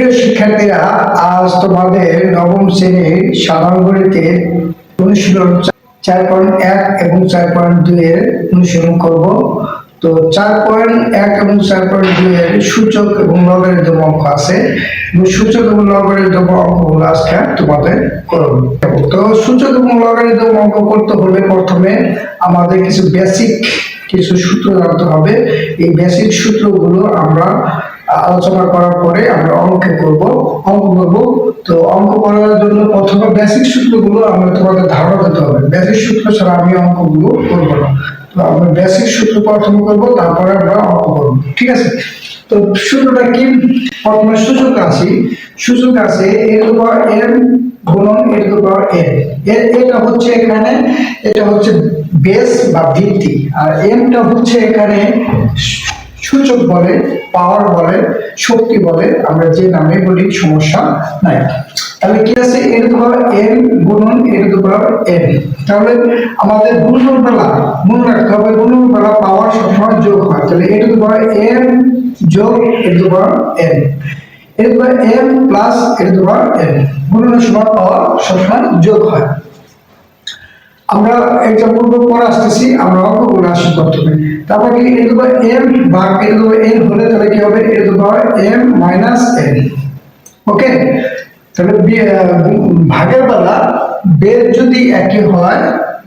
প্রিয় শিক্ষার্থীরা, আজ তোমাদের নবম শ্রেণীর সাধারণ গণিতের অনুশীলন 4.1 এবং 4.2 এর অনুশীলন করব। তো 4.1 এবং 4.2 এর সূচক এবং লগারিদম অঙ্ক আছে। সূচক এবং লগারিদম অঙ্কগুলো আজকে তোমাদের করব। তো সূচক এবং লগারিদম অঙ্ক করতে হলে প্রথমে আমাদের কিছু সূত্র জানতে হবে। এই বেসিক সূত্রগুলো আমরা আলোচনা করার পরে আমরা অঙ্ক করব। তো অঙ্ক করার জন্য প্রথমে বেসিক সূত্রগুলো আমরা তোমাদের ধারণা দিতে হবে। বেসিক সূত্র ছাড়া আমি অঙ্কগুলো করব না। তো আমরা বেসিক সূত্র প্রথমে করব, তারপরে আমরা অঙ্ক করব। ঠিক আছে? তো সূত্রটা কি? প্রথমে সূচক আছে a⁴n গুণন a⁴n। এটা হচ্ছে এখানে, এটা হচ্ছে বেস বা ভিত্তি, আর এমটা হচ্ছে এখানে সূচক বলে, পাওয়ার বলে, শক্তি বলে, আমরা যে নামে বলি সমস্যা নাই। তাহলে কি আছে? a⁴n গুণন a⁴n। তাহলে আমাদের গুণনবেলা মনে রাখতে হবে, গুণনবেলা পাওয়ার সবসময় যোগ হয়। তাহলে a⁴n যোগ a⁴n, a⁴n প্লাস a⁴n গুণনের সময় পাওয়ার সবসময় যোগ হয়। আমরা एग्जांपल পরে আসতেছি, আমরা অঙ্কগুলো আসি প্রথমে। তারপর কি a⁴m ভাগ a⁴n হলে তাহলে কি হবে? a⁴m - n। ওকে, তাহলে ভাগের বেলা বেস যদি একই হয়,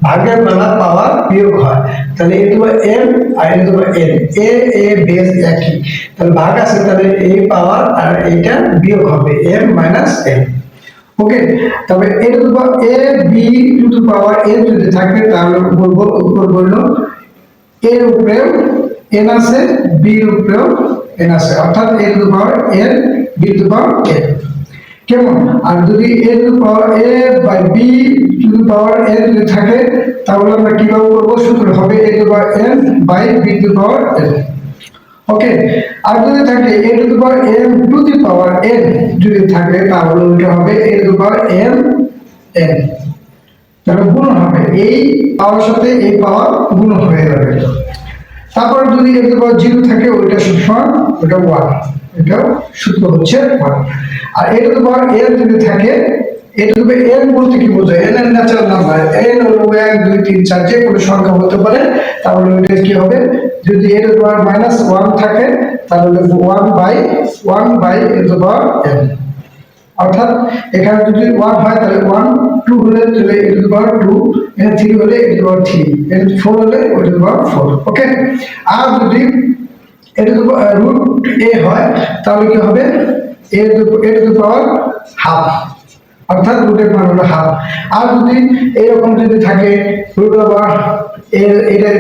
ভাগের বেলা পাওয়ার বিয়োগ হয়। তাহলে a⁴m R a⁴n, a base একই, তাহলে ভাগ আছে, তাহলে a পাওয়ার আর এটা বিয়োগ হবে m - n। ওকে, তবে a b to the power n যদি থাকে তাহলে বলবো উপর বললো a এর উপরে n আছে, b এর উপরে n আছে, অর্থাৎ a to the power n b to the power n। কেমন? আর যদি a to the power a by b to the power n যদি থাকে তাহলে আমরা কিভাবে করব? সূত্র হবে a to the power n by b to the power n। Okay, আর যদি থাকে a to the power m to the power n যদি থাকে তাহলে ওটা হবে a to the power m n। তাহলে গুণ হবে, এই পাওয়ার সাথে এই পাওয়ার গুণ হয়ে যাবে। তারপর যদি a টু দি পাওয়ার 0 থাকে ওইটা সমান, ওটা 1, এটা সূত্র হচ্ছে 1। আর a to the power n যদি থাকে, a to the power n বলতে কি বোঝায়? n এর ন্যাচারাল নাম্বার, n হলো 1 2 3 4 যে কোনো সংখ্যা হতে পারে। তাহলে ওইটা কি হবে? যদি a টু দি পাওয়ার -1 থাকে তাহলে 1 by a to the power n। অর্থাৎ এখানে যদি 1 হয় তাহলে 1, 2 হলে তাহলে a টু দি পাওয়ার 2, এখানে 3 হলে a টু দি পাওয়ার 3, এখানে 4 হলে a টু দি পাওয়ার 4। ওকে, আর যদি a to the power √a হয় তাহলে কি হবে? a to the power half, অর্থাৎ রুটের মান হলো হাফ। আর যদি এরকম যদি থাকে এটা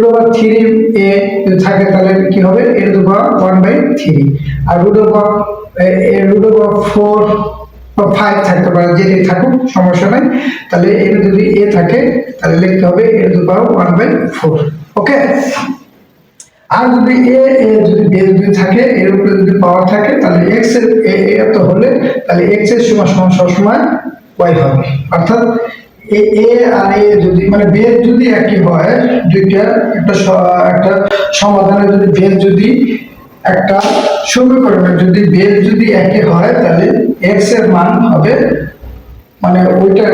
√3a যদি থাকে তাহলে কি হবে? a to the power 1/3। আর √4 বা 5 থাকতে পারে, যেটাই থাকুক সমস্যা নাই। তাহলে এটা যদি a থাকে তাহলে লিখতে হবে a টু দি পাওয়ার 1/4। ওকে, আর যদি যদি বেস যদি থাকে, এর উপরে যদি পাওয়ার থাকে তাহলে x এর এত হলে তাহলে x এর সমান সবসময় y হবে। অর্থাৎ a আর a যদি মানে বেস যদি একই হয়, দুইটা একটা সমাধানে যদি বেস যদি একটা সমীকরণে যদি বেস যদি একই হয় তাহলে x এর মান হবে মানে ওইটা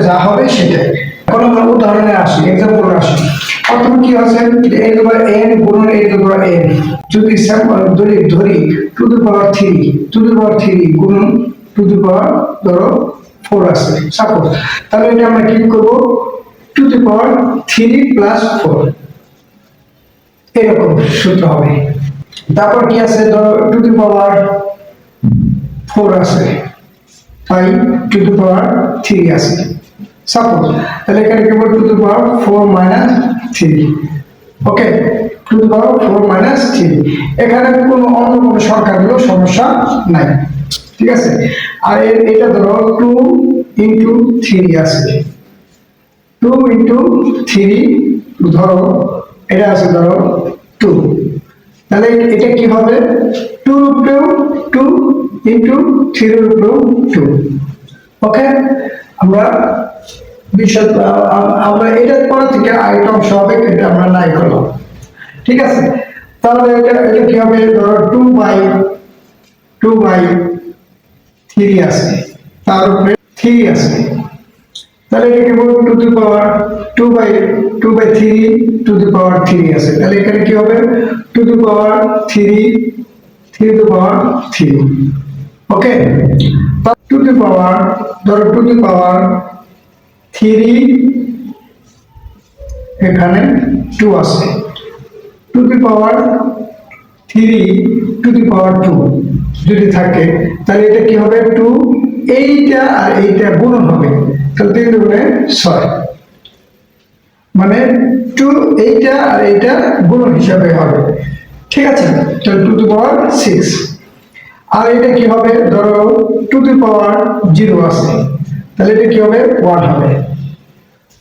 যা হবে সেটাই। এখন আমরা উদাহরণে আসি, एग्जांपल আসি। প্রথম কি আছে? a⁴n গুণন a⁴n যদি ধরি টু দি পাওয়ার 3 গুণন টু দি পাওয়ার ধরো 4 আছে সাপোজ। তাহলে এটা আমরা কি করব? টু দি পাওয়ার 3 প্লাস 4, এরকম সূত্র হবে। তারপর কি আছে? ধরো টু দি পাওয়ার 4 আছে, তাই টু দি পাওয়ার 3 আছে সাপোজ। তাহলে এখানে কি হবে? To the power 4 - 3। Okay, to the পাওয়ার 4 - 3। এখানে অন্য কোনো সংখ্যাগুলো সমস্যা নাই। ঠিক আছে? আর এটা ধরো 2 × 3 আছে, 2 × 3 ধরো এটা আছে ধরো 2। তাহলে এটা কি হবে? 2 এর উপরেও 2 × 3 এর উপরেও 2। ওকে, আমরা এটার পর থেকে আরেকটা অংশ হবে, এটা আমরা নাই করলাম। ঠিক আছে, তাহলে এটা কি হবে? ধরো 2 বাই 3 আছে, তার উপরে 3 আছে, তাহলে এটা কি হবে to the power 2/3 two the power 3 আছে, তাহলে এখানে কি হবে to the power 3 to the power 3। Okay, to the power ধরো টু দি পাওয়ার 3 এখানে 2 আছে, to the power 3 to the পাওয়ার 2 যদি থাকে তাহলে এটা কি হবে 2, এইটা আর এইটা গুণন হবে, তাহলে 3 দুগুণে 6, মানে 2 এইটা আর এইটা গুণন হিসাবে হবে। ঠিক আছে, তাহলে টু দি পাওয়ার 6। আর এটা কি হবে ধরো টু দি পাওয়ার 0 আছে, তাহলে এটা কি হবে 1 হবে,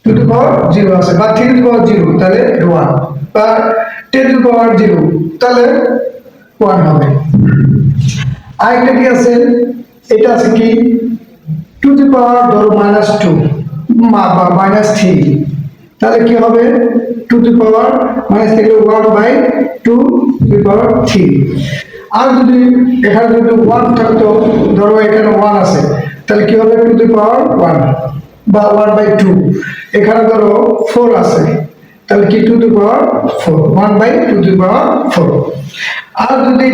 টু দি পাওয়ার 0 আছে, বা 3 টু দি পাওয়ার 0 তাহলে 1, বা 10 টু দি পাওয়ার 0 তাহলে 1 হবে। আরেকটা কি আছে, এটা আছে কি টু দি পাওয়ার ধরো -2 বা -3, তাহলে কি হবে টু দি পাওয়ার থেকে 1/2 টু দি পাওয়ার 3। আর যদি এখানে যদি 1 থাকতো, ধরো এখানে 1 আছে, তাহলে কি হবে টু দি পাওয়ার 1 বা 1/2। এখানে ধরো 4 আছে, তাহলে কি two the power 4, 1/2 two the পাওয়ার 4। আর যদি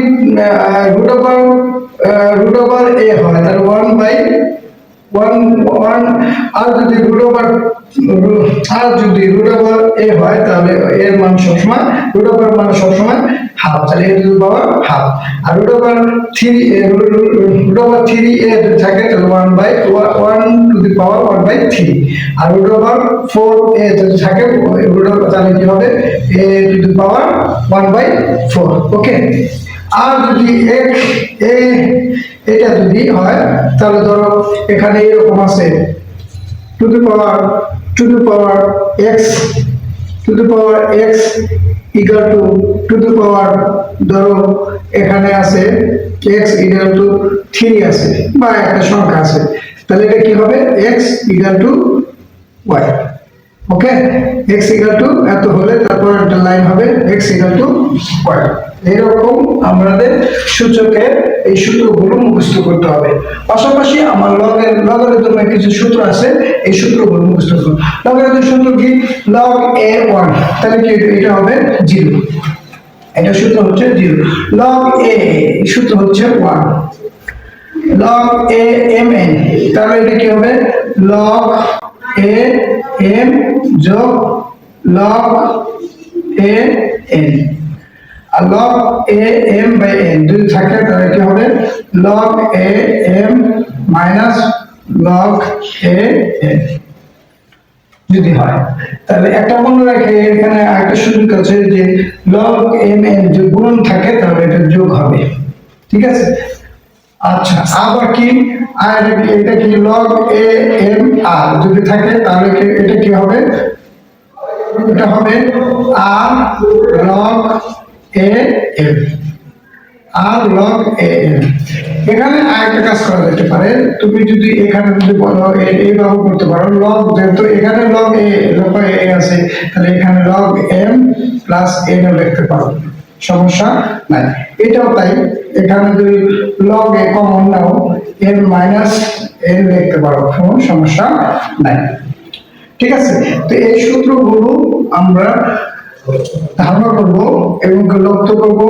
রুট ওভার a হয় তাহলে 1/1, আর যদি রুট ওভার a হয় তাহলে এর মান সবসময় রুট ওভার মান সবসময় হাফ, তাহলে a to the power half. আর রুট ওভার 3a যদি থাকে তাহলে 1/1 টু দি পাওয়ার 1/3। আর রুট ওভার 4a যদি থাকে তাহলে কি হবে a টু দি পাওয়ার 1/4। ওকে, আর যদি এটা যদি হয় তাহলে ধরো এখানে এরকম আছে to the power x equal to the power ধরো এখানে আছে x ইকুয়াল টু 3 আছে বা একটা সংখ্যা আছে, তাহলে এটা কি হবে x ইকুয়াল টু y। ওকে, x ইকুয়াল টু এত হলে তারপর একটা লাইন হবে x ইকুয়াল টু y। এরকম আমাদের সূচকের এই সূত্রগুলো মুখস্থ করতে হবে। পাশাপাশি আমার লগারিদমের কিছু সূত্র আছে, এই সূত্রগুলো মুখস্থ করব। লগারিদমের সূত্র কি log a1, তাহলে কি এটা হবে 0, এটা সূত্র হচ্ছে 0। log a সূত্র হচ্ছে 1, log a mn, তাহলে এটা কি হবে log a m যোগ log a n, আর log a m by n যদি থাকে তাহলে কি হবে log a m minus log a n যদি হয়। তাহলে একটা মনে রাখে এখানে একটা সুযোগ আছে যে log m n যদি গুণন থাকে তাহলে এটা যোগ হবে। ঠিক আছে, আচ্ছা আবার কি আর এটা কি log a m r যদি থাকে তাহলে এটা কি হবে, এটা হবে r log a m, r log a m। এখানে আরেকটা কাজ করা যেতে পারে, তুমি যদি এখানে যদি বলো এইভাবে করতে পারো log, যেহেতু এখানে log a আছে তাহলে এখানে log m প্লাস n লিখতে পারো, সমস্যা নাই। এটাও তাই, এখানে যদি log a common now m minus n লিখতে পারো, কোনো সমস্যা নাই। ঠিক আছে, তো এই সূত্রগুলো আমরা ধারণা করব এবং লক্ষ্য করব,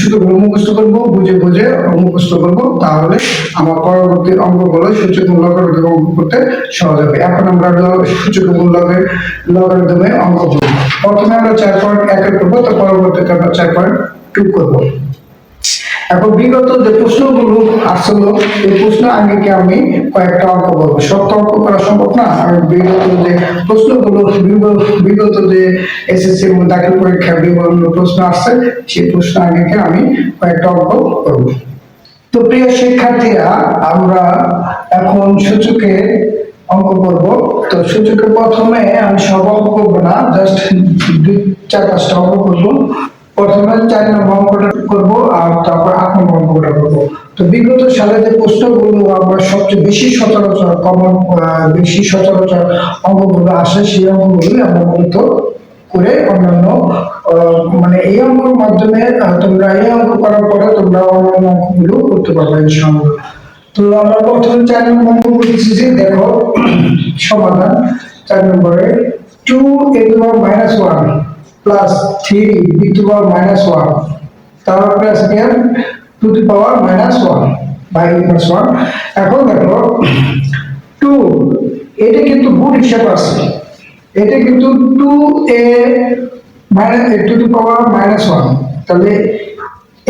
সূত্রগুলো মুখস্থ করব, বুঝে বুঝে মুখস্থ করব, তাহলে আমার পরবর্তী অঙ্কগুলো সূচকমূলক অঙ্ক করতে সহজ হবে। এখন আমরা সূচকমূলক লগারিদমে অঙ্ক করব। প্রথমে আমরা 4.1 করব, তো পরবর্তীতে আমরা 4.2 করব। এখন বিগত যে প্রশ্নগুলো আসলো এই প্রশ্ন আঙ্গিকে আমি কয়েকটা অঙ্ক বলবো, সব তো অঙ্ক করা সম্ভব না। আমি বিগত যে প্রশ্নগুলো বিগত যে এসএসসি এবং দাখিল পরীক্ষার বিভিন্ন প্রশ্ন আসছে সেই প্রশ্ন আঙ্গিকে আমি কয়েকটা অঙ্ক করব। তো প্রিয় শিক্ষার্থীরা, আমরা এখন সূচকে অঙ্ক করব। তো সূচকে প্রথমে আমি সব অঙ্ক করবো না, জাস্ট 4-5টা অঙ্ক করবো। প্রথমে 4 নম্বর অঙ্কটা করবো আর তারপর 8 নম্বর অঙ্কটা করবো। তো বিগত সালে যে প্রশ্নগুলো আমরা সবচেয়ে বেশি সচরাচর অঙ্কগুলো আসে সেই অঙ্কগুলোই আমরা মূলত করে অন্যান্য মানে এই অঙ্কের মাধ্যমে তোমরা এই অঙ্ক করার পরে তোমরা অন্যান্য অঙ্কগুলো করতে পারবে ইনশাআল্লাহ। তো আমরা প্রথমে 4 নম্বর অঙ্ক করতেছি যে দেখো সমাধান 4 নম্বরে 2 a to the power minus 1 plus 3 b to the power minus 1 তারপরে আসবে 2 to the power minus 1 by minus 1। এখন দেখো 2 এটা কিন্তু গুণ হিসাব আছে, এটা কিন্তু 2a minus a to the power minus 1, তাহলে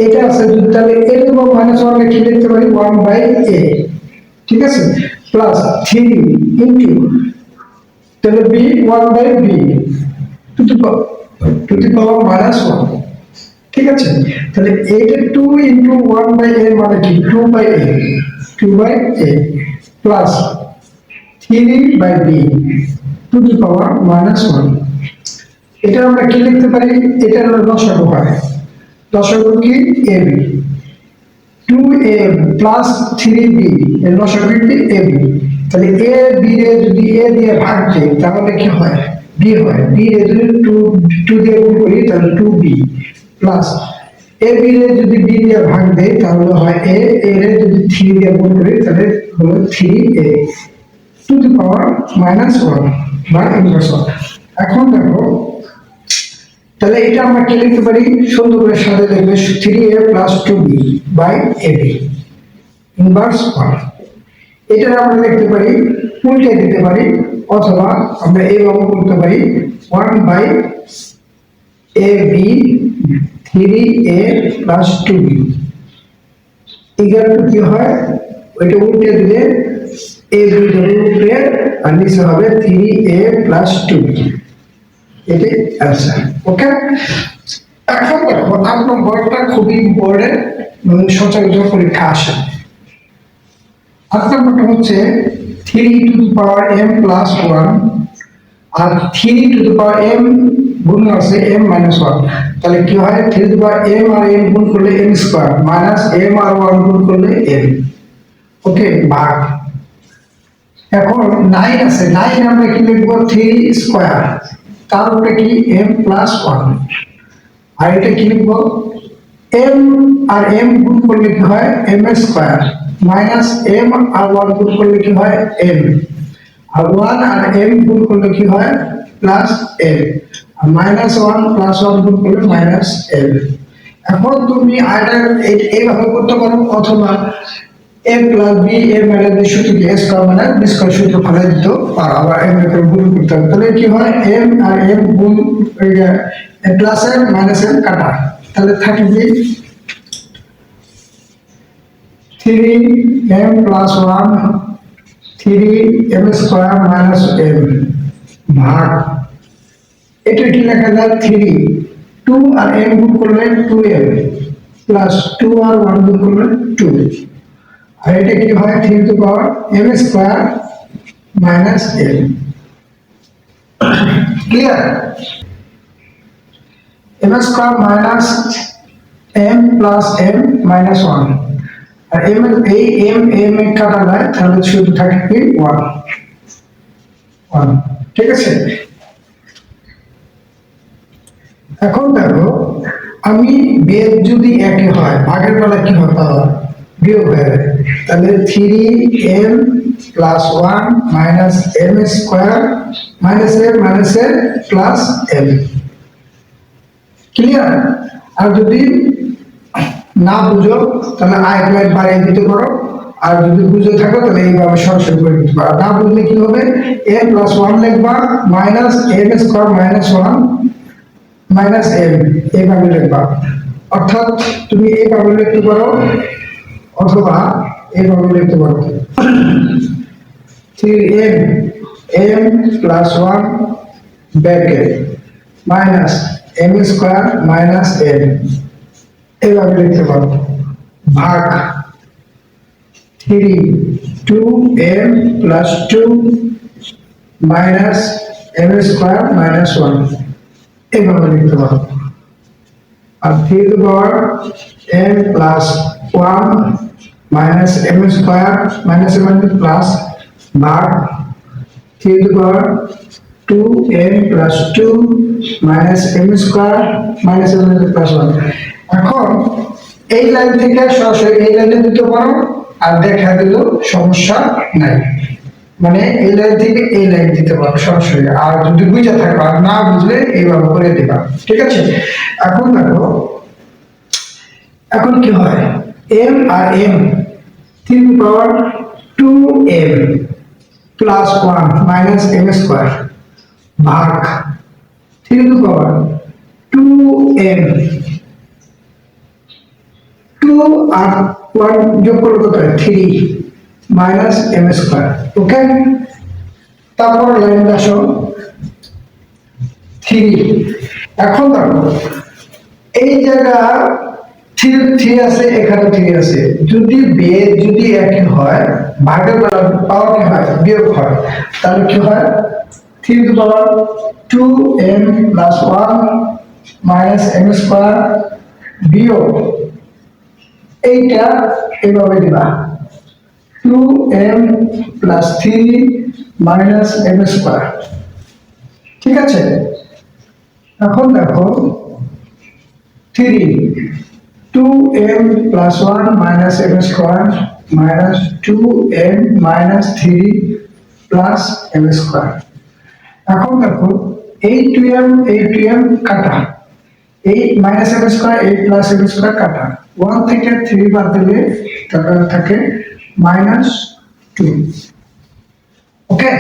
এটা আছে যদি তাহলে a to the power minus 1 লিখে লিখতে পারি 1 by a, ঠিক আছে, প্লাস 3 ইনটু তাহলে b 1 by b to the power minus 1, ঠিক আছে। তাহলে এটা 2 ইনটু 1 by a মানে কি 2 by a, 2 by a plus 3 by b to the power minus 1। এটা আমরা কি লিখতে পারি, এটা হলো লসাগু হয়, লসাগু কি ab 2a plus 3b এর লসাগু কি ab, তাহলে a b রে যদি a দিয়ে ভাগ দেই তাহলে কি হয় b হয়, b রে যদি 2 দিয়ে গুণ করি তাহলে 2b প্লাস ab রে যদি b দিয়ে ভাগ দেই তাহলে হয় a, a রে যদি 3 দিয়ে গুণ করি তাহলে হলো 3a to the power minus 1 by inverse 1। এখন দেখো তাহলে এটা আমরা কি লিখতে পারি, সুন্দর করে সাজিয়ে লিখবে 3a plus 2b by ab inverse 1। এটা আমরা লিখতে পারি উল্টে দিতে পারি, অথবা আমরা এইভাবে করতে পারি 1 by ab 3a plus 2b equal to কি হয়, ওইটা উল্টে দিলে a দুই ধরে উপরে আর নিচে হবে 3a plus 2b, এটাই आंसर। ওকে, এখন দেখো 8 নম্বরটা খুবই ইম্পর্টেন্ট, মানে সচরাচর পরীক্ষা আসে। 8 নম্বরটা হচ্ছে 3 to the power m plus 1 R 3 to the power m গুণ আছে m minus 1, তাহলে কি হয় 3 to the power m R m গুণ করলে m স্কয়ার মাইনাস m আর 1 গুণ করলে m, ওকে, ভাগ। এখন 9 আছে, 9 আমরা কি লিখব 3 স্কয়ার তার উপরে কি m প্লাস 1, আর এটা কি লিখব m আর m গুণ করলে কি হয় m স্কয়ার মাইনাস m আর 1 গুণ করলে কি হয় m, আর 1 আর m গুণ করলে কি হয় প্লাস m, আর মাইনাস 1 প্লাস 1 গুণ করলে মাইনাস m। এখন তুমি আইডার এইভাবে করতে পারো, অথবা a plus b a minus b সূত্রকে a square মানে b স্কয়ার সূত্র ফেলে দিতে পারো, আবার m এর গুণ করতে হবে, তাহলে কি হয় m আর m গুণ প্লাস m মাইনাস m কাটা, তাহলে থাকে কি 3m plus 1 3m square minus m ভাগ এটা কি লেখা যায় 3 2 আর m গুণ করলে 2m প্লাস 2 আর 1 গুণ করলে 2, আর এটা কি হয় 3 to the power m square minus m। Clear, m square minus m plus m minus 1, আর m এই m m এ কাটা যায় তাহলে শুধু থাকে কি 1 1, ঠিক আছে। এখন দেখো আমি বেদ যদি একই হয় ভাগের বেলা কি হবে পাওয়ার বিয়োগ হয়ে যাবে, তাহলে 3m plus 1 minus m square minus m plus m, clear. আর যদি না বুঝো তাহলে আরেক লাইন বাড়িয়ে দিতে পারো, আর যদি বুঝে থাকো তাহলে এইভাবে সরাসরি করে দিতে পারো। না বুঝলে কি হবে m plus 1 লিখবা minus m square minus 1 minus m এইভাবে লিখবা, অর্থাৎ তুমি এইভাবে লিখতে পারো অথবা এইভাবে লিখতে পারো 3m m plus 1 bracket minus m square minus m এইভাবে লিখতে পারো ভাগ 3 2m plus 2 minus m square minus 1 এইভাবে লিখতে পারো, আর 3 to the power m plus 1 minus m square minus m plus भाग 3 to the power 2m plus 2 minus m square minus m plus 1। এখন এই লাইন থেকে সরাসরি এই লাইনে দিতে পারো, আর দেখা দিল, সমস্যা নাই। মানে এই লাইন থেকে এই লাইন দিতে পারো সরাসরি, আর যদি বুঝে থাকো আর না বুঝলে এইভাবে করে দিবা, ঠিক আছে। এখন দেখো, এখন কি হয়, m আর m 3 m plus 1 minus m square ভাগ 3 2m, 2 আর 1 যোগ করলে কত হয় 3 মাইনাস m স্কয়ার। ওকে, তারপর লাইন আসো 3। এখন দেখো এই জায়গা 3 আছে, এখানে 3 আছে, যদি বেদ যদি একই হয়, ভাগের পাওয়ার কি হয়, বিয়োগ হয়, তাহলে কি হয় 3 টু পাওয়ার 2m plus 1 minus m square বিয়োগ এইটা এইভাবে দিবা 2m plus 3 minus m square, ঠিক আছে। এখন দেখো 3 2m plus 1 minus m square minus 2m minus 3 plus m square। এখন দেখো এই 2m কাটা, এই মাইনাস m square, এই প্লাস m square কাটা, 1 থেকে 3 বাদ দিলে তারপরে থাকে minus 2। ওকে,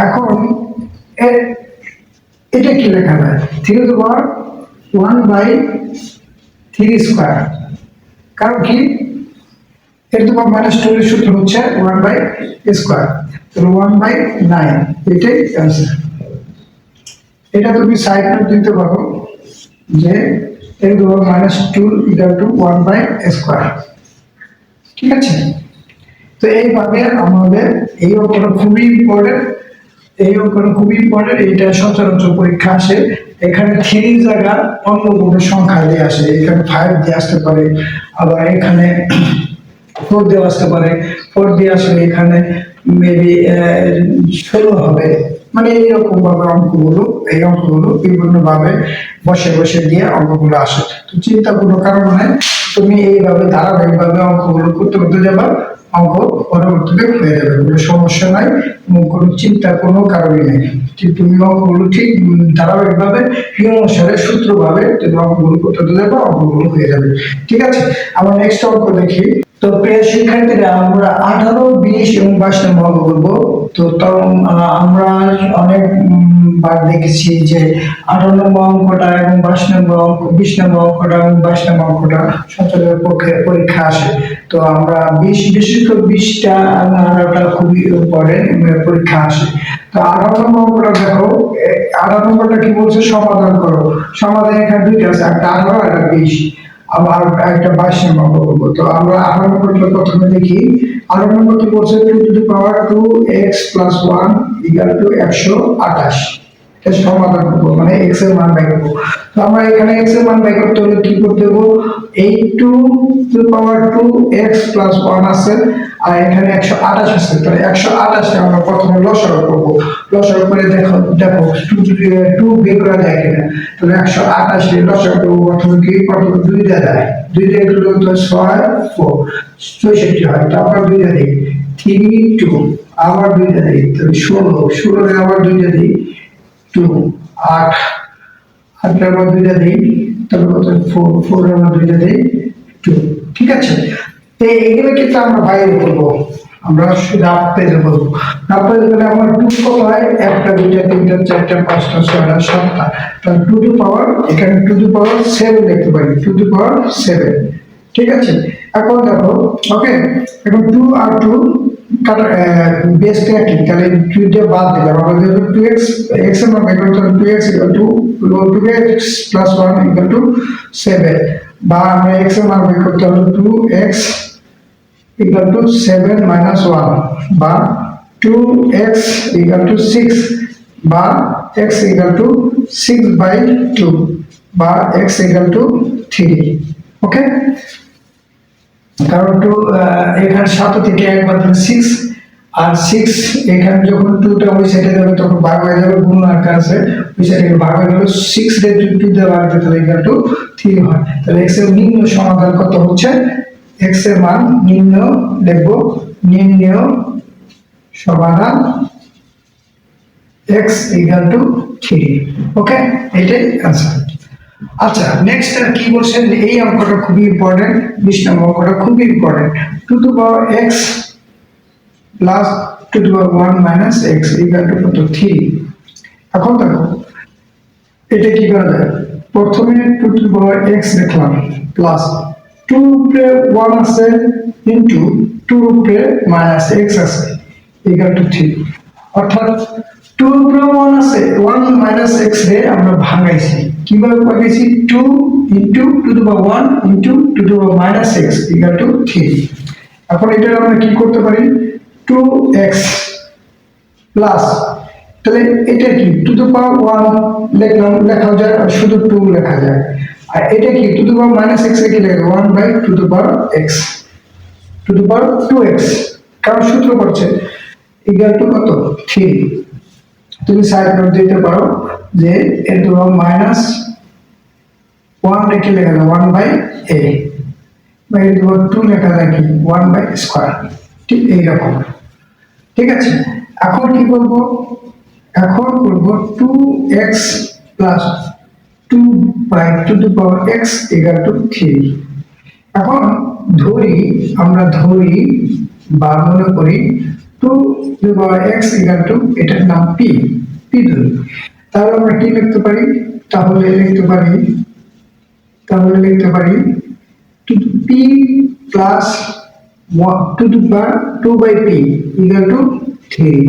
এখন এটা কি লেখা যায়, 3 to the power 1/3 স্কয়ার, কারণ কি এর তো মাইনাস 2 এর সূত্র হচ্ছে 1 স্কয়ার, তাহলে 1/9, এটাই आंसर। এটা তুমি সাইড নোট দিতে পারো যে এর তো মাইনাস 2 ইকুয়াল টু 1 স্কয়ার, ঠিক আছে। তো এইভাবে আমাদের এই অঙ্কটা খুবই ইম্পর্টেন্ট, এটা সচরাচর পরীক্ষা আসে। এখানে 3 জায়গা অন্য কোনো সংখ্যা দিয়ে আসে, এখানে 5 দিয়ে আসতে পারে, আবার এখানে 4 দিয়ে আসতে পারে, 4 দিয়ে আসলে এখানে মেবি 16 হবে, মানে এইরকম ভাবে এই অঙ্কগুলো বিভিন্ন ভাবে বসে বসে দিয়ে অঙ্কগুলো আসে। তো চিন্তা কোনো কারণ নাই, তুমি এইভাবে ধারাবাহিকভাবে অঙ্কগুলো করতে করতে যাবা, অঙ্ক পরবর্তীতে হয়ে যাবে, কোনো সমস্যা নাই, কোনো চিন্তার কোনো কারণই নেই। তুমি অঙ্কগুলো ঠিক ধারাবাহিকভাবে নিয়ম অনুসারে সূত্রভাবে তুমি অঙ্কগুলো করতে যাবে, অঙ্কগুলো হয়ে যাবে, ঠিক আছে। আমরা নেক্সট অঙ্ক দেখি। তো প্রিয় শিক্ষার্থীরা, আমরা 18, 20 এবং 22 নম্বর অঙ্ক করবো। তো আমরা অনেক বার দেখেছি যে 18 নম্বর অঙ্কটা এবং 22 নম্বর অঙ্ক, 20 নম্বর অঙ্কটা এবং 22 নম্বর অঙ্কটা সচরাচর পরীক্ষা আসে। তো আমরা বিশেষ করে 20টা এবং 18টা খুবই ইম্পর্টেন্ট পরীক্ষা আসে। তো 18 নম্বর অঙ্কটা দেখো, 18 নম্বরটা কি বলছে, সমাধান করো। সমাধান এখানে দুইটা আছে, একটা 18 আর একটা 20, আবার একটা 22 নম্বর করবো। তো আমরা 18 নম্বরটা প্রথমে দেখি। 18 নম্বর কি বলছে, 2 to the power 2x plus 1 equal to 128। এটা সমাধান করবো, মানে x এর মান বের করবো। তো আমরা এখানে x এর মান বের করতে হলে কি করতে হবে, এই 2 to the power 2x plus 1 আছে, আর এখানে 128 আছে, তাহলে 128 টা আমরা প্রথমে লসাগু করবো। লসাগু করে দেখো 2 বের করা যায় কিনা। তাহলে 128 এর লসাগু করবো, প্রথমে কি, প্রথমে 2 দিয়ে দেয়, 2 দিয়ে করলে তো 6 4 64 হয়। তারপর 2 দিয়ে দেই 3 2, আবার 2 দিয়ে দেই, তাহলে 16 এর আবার 2 দিয়ে দেই 2 8, 8 এর আবার 2 দিয়ে দেই, তাহলে কত 4 এর আবার 2 দিয়ে দেই 2, ঠিক আছে। তো এগুলো কিন্তু আমরা বাইরে করব, আমরা রাফ পেজে করব। রাফ পেজে করলে আমার 2 কত হয়, 1 টা 2 টা 3 টা 4 টা 5 টা 6 টা 7 টা, তাহলে 2 টু পাওয়ার, এখানে 2 টু পাওয়ার 7 লিখতে পারি, 2 টু পাওয়ার 7, ঠিক আছে। এখন দেখো, ওকে, এখন 2 আর 2 কাটা, বেস টা কি, তাহলে 2 দিয়ে বাদ দিলাম, আমাদের 2x, x এর মান বের করতে হবে, 2x = 2x plus 1 = 7, বা আমরা x এর মান বের করতে হবে 2x = 7 minus 1, বা 2x = 6, বা x = 6/2, বা x = 3, ওকে। কারণ 2 এখানে 7 থেকে 1 বাদ দিলে 6, আর 6 এখানে যখন 2 টা ওই সাইডে যাবে তখন ভাগ হয়ে যাবে, গুণ আকার আছে, ওই সাইডে ভাগ হয়ে গেল, 6 রে 2 দিয়ে ভাগ দিতে হলে = 3 হয়। তাহলে x এর নিম্ন সমাধান কত হচ্ছে x এর মান নির্ণয় লিখব, নির্ণয় সমাধান x ইকুয়াল টু 3। ওকে, এটাই आंसर। আচ্ছা, নেক্সট কি বলছেন, এই অঙ্কটা খুবই ইম্পর্টেন্ট, 20 নম্বর অঙ্কটা খুবই important. 2 to power x plus 2 to power 1 minus x equal to কত 3। এখন দেখো এটা কি করা যায়, প্রথমে 2 টু পাওয়ার x লিখলাম প্লাস 2 উপরে 1 আছে ইনটু 2 উপরে মাইনাস x আছে ইকুয়াল টু 3। অর্থাৎ 2 উপরে 1 আছে, 1 মাইনাস x রে আমরা ভাঙাইছি, কিভাবে ভাঙাইছি, 2 into 2 to power 1 into 2 to power minus x equal to 3। এখন এটা আমরা কি করতে পারি, 2x প্লাস, তাহলে এটা কি 2 টু পাওয়ার 1 লিখলাম, লেখা যায় আর শুধু 2 লেখা যায়, আর এটা কি 2 টু পাওয়ার মাইনাস x কে লিখে 1 by 2 to power x 2 to power 2x, কারণ সূত্র পড়ছে ইকুয়াল টু কত 3। তুমি সাইড নোট দিতে পারো যে এর টু পাওয়ার মাইনাস 1 রেখে লেখা যায় 1 বাই a, বা এর টু পাওয়ার 2 লেখা যায় কি 1 বাই স্কয়ার, ঠিক এইরকম। ঠিক আছে, এখন কি করব, এখন করব 2x plus 2 by 2 to power x equal to 3। এখন আমরা ধরি বা মনে করি 2 to power x equal to, এটার নাম p ধরি, তাহলে আমরা কি লিখতে পারি, তাহলে লিখতে পারি p plus 2 to power 2 by p equal to 3।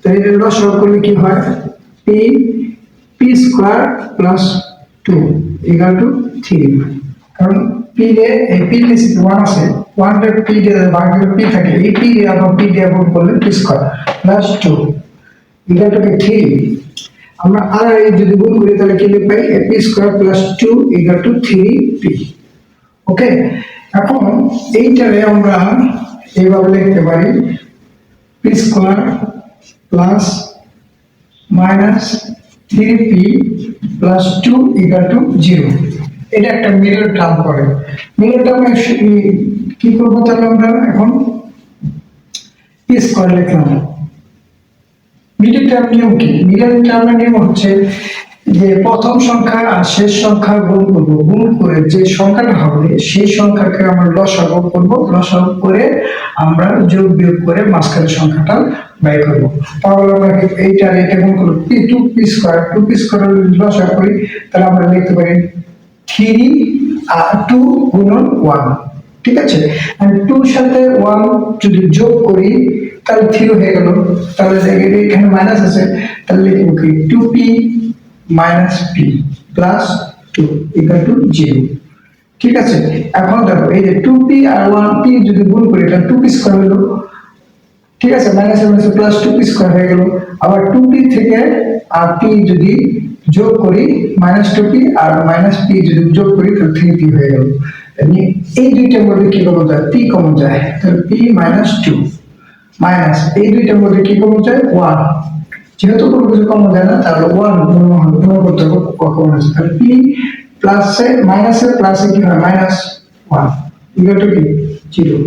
তাহলে এটা লসাগু করলে কি হয়, p square plus 2 equal to 3। কারণ p এ এই p এর সাথে 1 আছে, 1 টা p দিয়ে ভাগ করে p থাকে, এই p দিয়ে আবার p দিয়ে গুণ করলে p square plus 2 equal to 3। আমরা আর এই যদি গুণ করি তাহলে কি লিখব, p square plus 2 equal two 3p। ওকে, এখন এইটারে আমরা এইভাবে লিখতে পারি p square plus minus 3p plus 2 equal two 0। এটা একটা মিডল টার্ম করে, মিডল টার্মে কি করব, তাহলে আমরা এখন p স্কয়ার লিখলাম। মিডল টার্ম নিয়ম কি, মিডল টার্মের নিয়ম হচ্ছে যে প্রথম সংখ্যা আর শেষ সংখ্যা গুণ করব, গুণ করে যে সংখ্যাটা হবে সেই সংখ্যাকে আমরা লসাগু করব, লসাগু করে আমরা যোগ বিয়োগ করে মাঝখানের সংখ্যাটা বাই করব। তাহলে আমরা এটা গুণ করব p স্কয়ার লসাগু করি, তাহলে আমরা লিখতে পারি 3 আর 2 গুণন 1। ঠিক আছে, আর 2 এর সাথে 1 যদি যোগ করি তাহলে 3 হয়ে গেল, তাহলে এখানে মাইনাস আছে, তাহলে লিখব কি 2p minus p plus 2 equal two 0। ঠিক আছে, এখন দেখো এই যে 2p আর 1p যদি গুণ করি তাহলে 2p স্কয়ার হলো। ঠিক আছে, minus minus plus 2p square হয়ে গেল, আবার 2p থেকে আর p যদি যোগ করি মাইনাস 2p আর মাইনাস p যদি যোগ করি তাহলে 3p হয়ে গেল। এই দুইটার মধ্যে কি কমন যায়, p কমন যায়, তাহলে p মাইনাস 2 মাইনাস এই দুইটার মধ্যে কি কমন যায় 1, যেহেতু কোনো কিছু কমন যায় না তাহলে 1 গুণ করতে হবে কমন আছে, তাহলে p প্লাসে মাইনাসে প্লাসে কি হয় মাইনাস 1 ইকুয়াল টু কি 0,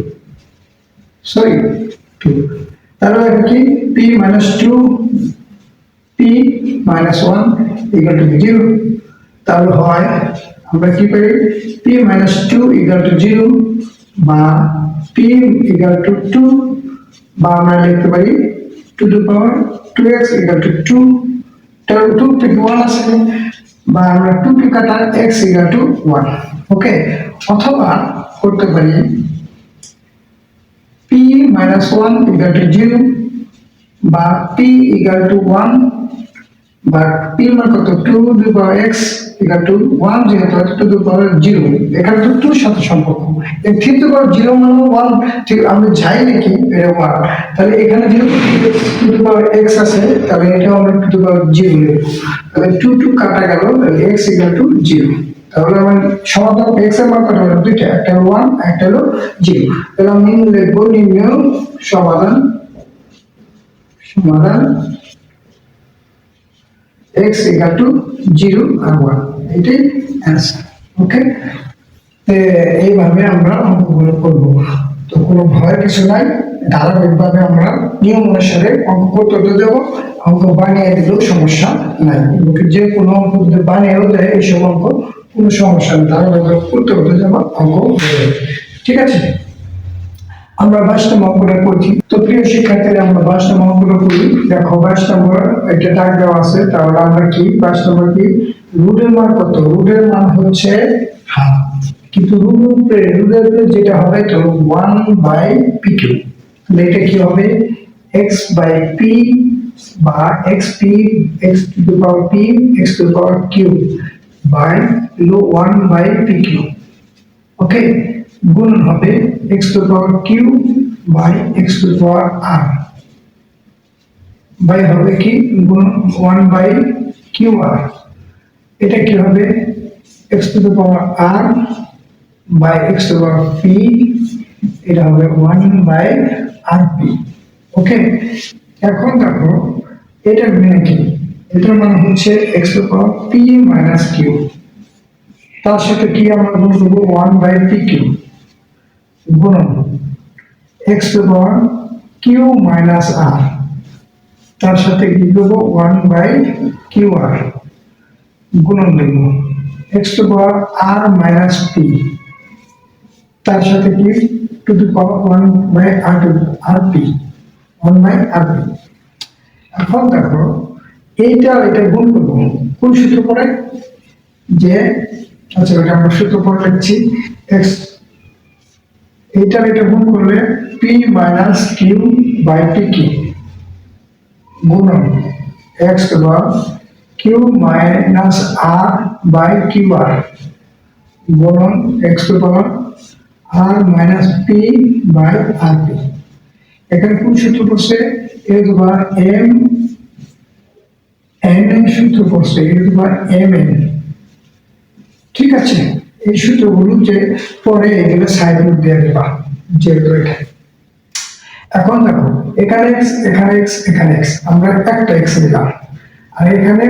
সরি 2। তাহলে কি p minus 2 p minus 1 equal to 0। তাহলে হয় আমরা কি পাই p মাইনাস 2 ইকুয়াল টু 0 বা p ইকুয়াল টু 2, বা আমরা লিখতে পারি 2 to power 2x equal to 2, তাহলে 2 থেকে 1 আছে, বা আমরা 2 কে কাটা x ইকুয়াল টু 1। ওকে, অথবা করতে পারি p মাইনাস 1 ইকুয়াল টু 0 বা p ইকুয়াল টু 1, বা p মান কত 2 to power x equal to 1, যেহেতু 2 টু পাওয়ার 0, এখানে তো 2 এর সাথে সম্পর্ক, এই 3 টু পাওয়ার 0 মানে 1, ঠিক আমরা যাই নাকি এটা 1, তাহলে এখানে যেহেতু 2 টু পাওয়ার x আছে তাহলে এটা আমরা 2 টু পাওয়ার 0 লিখব, তাহলে 2 টু কাটা গেল, তাহলে x ইকুয়াল টু 0। তাহলে আমরা সমাধান x এর মান কত হলো, দুইটা, একটা হলো 1 একটা হলো 0। তাহলে আমি লিখব নির্ণয় সমাধান x equal to 0 আর 1, এটাই অ্যান্সার। ওকে, এইভাবে আমরা অঙ্কগুলো করব। তো কোনো ভয়ের কিছু নাই, ধারাবাহিকভাবে আমরা নিয়ম অনুসারে অঙ্ক করতে যাব। অঙ্ক বানিয়ে দিলেও সমস্যা নাই, যে কোনো অঙ্ক যদি বানিয়েও দেয় এইসব অঙ্ক কোনো সমস্যা নেই, ধারাবাহিকভাবে করতে যাব, অঙ্ক হয়ে যাবে। ঠিক আছে, আমরা 22 নম্বর অঙ্কটা করছি। তো প্রিয় শিক্ষার্থীরা, আমরা 22 নম্বর অঙ্কটা করি। দেখো 22 নম্বর একটা দাগ দেওয়া আছে, তাহলে আমরা কি 22 নম্বর কি, রুটের মান কত? রুটের মান হচ্ছে হাফ, কিন্তু রুটের উপরে যেটা হবে এটা হলো 1/pq। তাহলে এটা কি হবে, x/p বা xp, x to the power p, x to the power q by 1/pq। ওকে, গুণ হবে x to the power q by x to the power r, by হবে কি গুণ 1/qr। এটা কি হবে x to the power r by x to the power p, এটা হবে 1/rp। ওকে, এখন দেখো এটার মানে কি, এটার মানে হচ্ছে x to the power p minus q, তার সাথে কি আমরা গুণ করব 1/pq গুণন x to the power q minus r, তার সাথে কি করব 1/qr গুণন দেব x to the power r minus p, তার সাথে কি two the power 1/rp 1/rp। এখন দেখো এইটা এটা গুণ করব কোন সূত্র পড়ে, যে আচ্ছা এটা আমরা সূত্র পড়ে লিখছি, x এটা গুণ করলে p minus q by pq গুণন x to the power q minus r by qr গুণন x to the power r minus p by rp। এখানে কোন সূত্র পড়ছে, a to the power m n সূত্র পড়ছে, a to the power mn। ঠিক আছে, এই সূত্রগুলো যে পরে এগুলো সাইড নোট দিয়ে দেবা যেহেতু এটা। এখন দেখো এখানে x এখানে x এখানে x, আমরা একটা x নিলাম, আর এখানে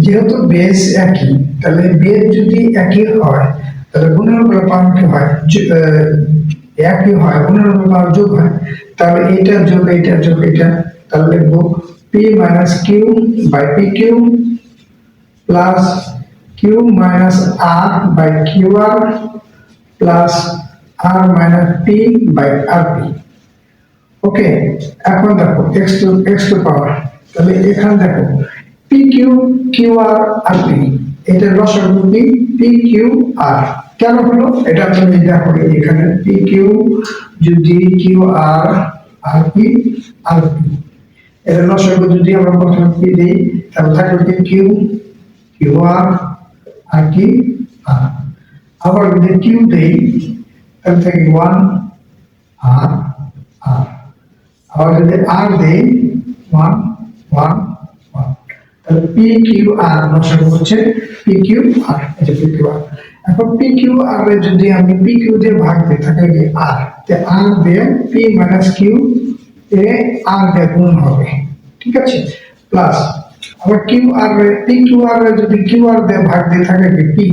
যেহেতু বেস একই, তাহলে বেস যদি একই হয় তাহলে গুণের উপর পাওয়ার কি হয়, একই হয়, গুণের উপর পাওয়ার যোগ হয়, তাহলে এইটা যোগ এইটা যোগ এইটা, তাহলে লিখবো p minus q by pq plus q minus r by qr plus r minus p by rp। ওকে, এখন দেখো x to পাওয়ার, তাহলে এখানে দেখো pq qr rp, এটা লসাগু কি pqr, কেন হলো এটা তুমি দেখো এখানে pq যদি qr rp rp, এর লসাগু যদি আমরা প্রথমে p দেই তাহলে থাকবে কি q qr আর কি r, আবার যদি q দেই তাহলে থাকে 1 r r, আবার যদি r দেই 1 1 1, তাহলে pqr লসাগু হচ্ছে pqr, এটা pqr। এখন pqr এর যদি আমি pq দিয়ে ভাগ দিই থাকে কি r, তে r দিয়ে p minus q এ r দিয়ে গুণ হবে। ঠিক আছে, প্লাস আবার qr এ pqr এ যদি qr দিয়ে ভাগ দিয়ে থাকে কি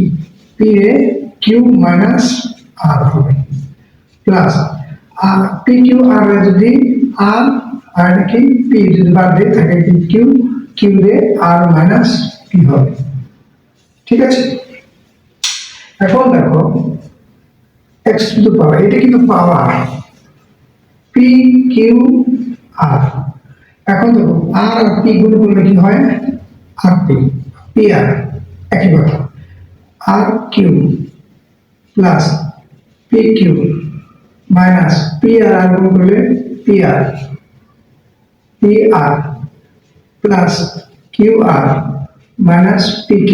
p এ q minus r হবে, প্লাস pqr এ যদি r আর কি p যদি বাদ দিয়ে থাকে কি q দিয়ে r minus p হবে। ঠিক আছে, এখন দেখো x to the power, এটা কিন্তু পাওয়ার p q r, এখন দেখো r আর p গুণ করলে কি হয় rp pr, একই কথা r q plus p q minus pr আর গুণ করলে pr pr plus qr minus pq।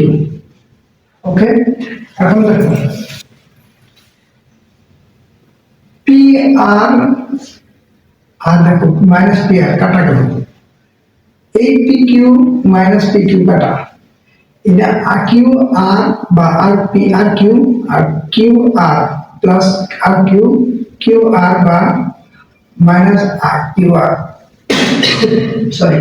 ওকে, এখন দেখো pr আর দেখো মাইনাস pr কাটা গেল, এই pq মাইনাস pq কাটা, এটা rq r বা rp rq আর qr প্লাস rq qr বা মাইনাস rqr সরি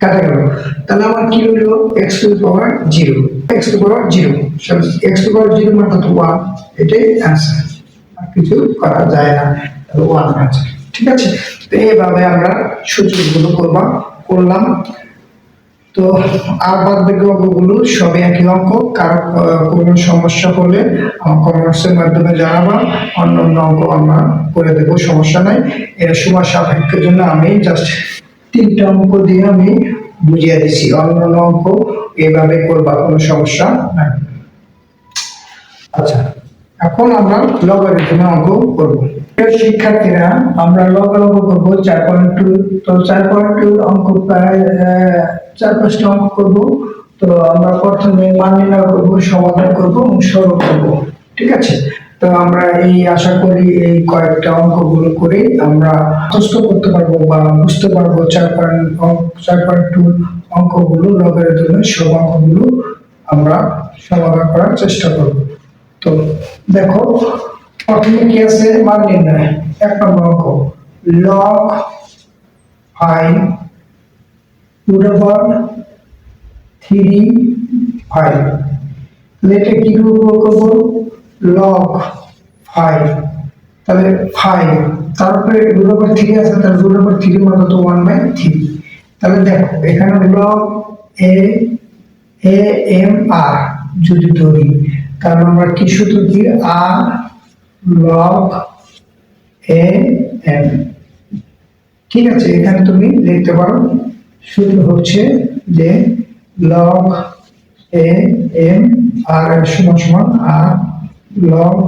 কাটা গেল, তাহলে আমার কি হলো x to power zero, x to power zero, x to power zero মানে তো ওয়ান, এটাই অ্যান্সার, আর কিছু করা যায় না, তাহলে ওয়ান অ্যান্সার। ঠিক আছে, তো এইভাবে আমরা সূত্রগুলো করলাম। তো আর বাদ বাকি অঙ্কগুলো সবই একই অঙ্ক, কারো কোনো সমস্যা হলে আমার কমেন্টসের মাধ্যমে জানাবা, অন্য অঙ্ক আমরা করে দেবো, সমস্যা নাই। এর সময় সাপেক্ষের জন্য আমি জাস্ট 3টা অঙ্ক দিয়ে আমি বুঝিয়ে দিচ্ছি, অন্য অঙ্ক এভাবে করবা, কোনো সমস্যা নাই। আচ্ছা, এখন আমরা লগারিদমের অঙ্ক করব। শিক্ষার্থীরা, আমরা লগারিদম করব 4.2। তো 4.2 অঙ্ক প্রায় 4-5টা অঙ্ক করব। তো আমরা প্রথমে মান নির্ণয় করব, সমাধান করব এবং সরল করব। ঠিক আছে, তো আমরা এই আশা করি এই কয়েকটা অঙ্কগুলো করে আমরা মুখস্থ করতে পারবো বা বুঝতে পারবো 4.2 অঙ্কগুলো, লগারিদমের সব অঙ্কগুলো আমরা সমাধান করার চেষ্টা করব। তো দেখো, প্রথমে কি আছে, মান নির্ণয়। 1 নম্বর অঙ্ক, log 5 root over 3 5। এটা কি করব, log 5, তাহলে 5, তারপরে root over 3 আছে, তাহলে root over 3 মানে তো 1/3। তাহলে দেখো এখানে log a m r যদি ধরি, তাহলে আমরা কি সূত্র দিই, r log a m। ঠিক আছে, এখানে তুমি লিখতে পারো, সূত্র হচ্ছে যে log a m r সমান সমান r log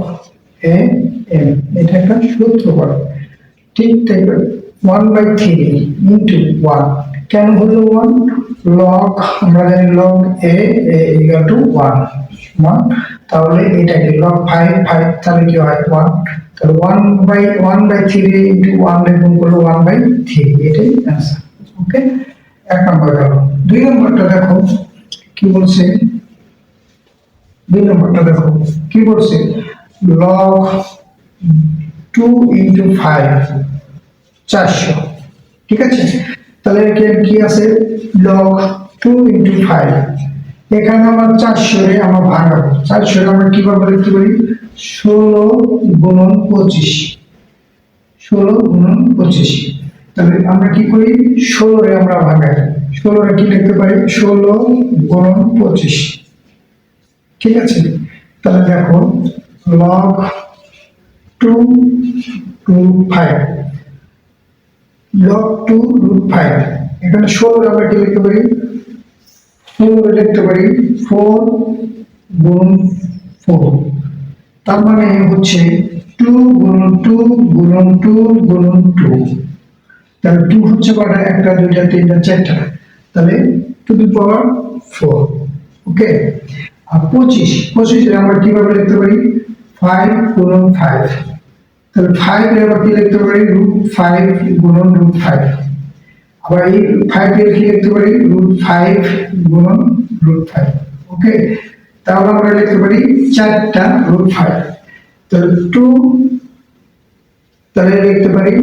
a m, এটা একটা সূত্র পারো। ঠিক তাই 1/3 ইন্টু 1, কেন হলো 1, log আমরা জানি log a equal to 1 সমান, তাহলে এটা কি log 5 তাহলে কি হয় 1, তাহলে 1/3 ইন্টু 1 গুণ করলে 1/3, এটাই অ্যান্সার। ওকে, 1 নম্বর গেল। 2 নম্বরটা দেখো কি বলছে, 2 নম্বরটা দেখো কি বলছে, log 2 ইন্টু 5 400। ঠিক আছে, তাহলে কি আছে, log 2 ইন্টু 5, এখানে আমার 400 রে আমরা ভাঙাবো, 400 রে আমরা কিভাবে লিখতে পারি, 16 গুণন 25, 16 গুণন 25। তাহলে আমরা কি করি, 16 রে আমরা ভাঙাই, 16 রে কি লিখতে পারি, 16 গুণন 25। ঠিক আছে, তাহলে দেখো log 2 root 5, log 2 root 5, এখানে 16 আমরা কি লিখতে পারি, 16 লিখতে পারি 4 গুণ 4, তার মানে হচ্ছে 2 গুণন 2 গুণন 2 গুণন 2, তাহলে 2 হচ্ছে কয়টা, 1 2 3 4 টা, তাহলে টু দি পাওয়ার 4। ওকে, আর 25 এর আমরা কিভাবে লিখতে পারি, 5 গুণন 5, তাহলে 5 এর আমরা কি লিখতে পারি, √5 গুণন √5, আবার এই 5 এর কি লিখতে পারি, √5 গুণন √5। ওকে, তাহলে আমরা লিখতে পারি 4টা √5, তাহলে 2, তাহলে লিখতে পারি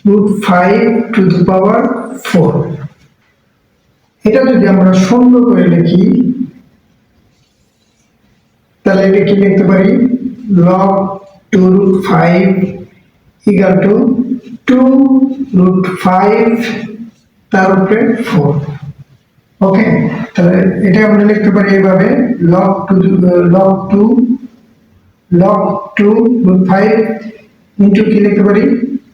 √5 টু দি পাওয়ার 4। এটা যদি আমরা সুন্দর করে লিখি, তাহলে এটা কি লিখতে পারি, log 2 √5 equal to 2 √5 তার উপরে 4। ওকে, তাহলে এটা আমরা লিখতে পারি এইভাবে, log 2 √5 ইনটু কি লিখতে পারি,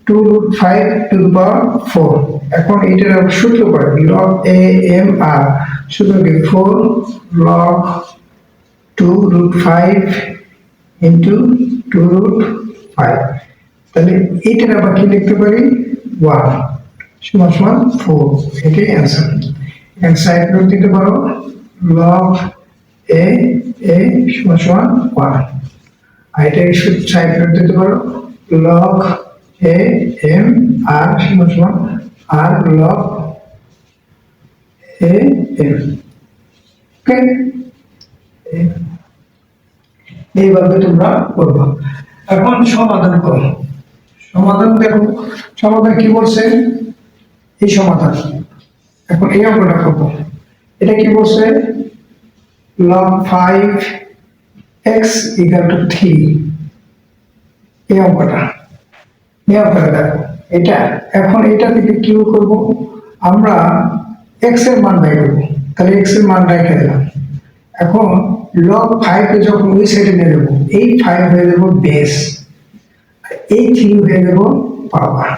2 √5 টু দি পাওয়ার 4। এখন এটার সূত্র পড়ে log a m r, সূত্র কি 4 log 2 √5 ইনটু 2 √5, তাহলে এটার আবার কি লিখতে পারি, 1 সমান সমান 4, এটাই অ্যান্সার। এখানে সাইড নোট দিতে পারো, log a সমান সমান 1, আর এটাকে সাইড নোট দিতে পারো, log a m r সমান সমান r log a m। ওকে, এইভাবে তোমরা করবে। এখন সমাধান করো, সমাধান দেখো, সমাধান কি বলছে, এই সমাধান এখন এই অঙ্কটা করবো। এটা কি বলছে, log 5 x equal to 3। এই অঙ্কটা দেখো এটা। এখন এটা থেকে কি করব, আমরা x এর মান বের করব। তাহলে x এর মান রেখে দিলাম। এখন log 5 কে যখন ওই সাইডে নিয়ে দেবো, এই 5 হয়ে যাবো বেস, এই 3 হয়ে যাবো পাওয়ার।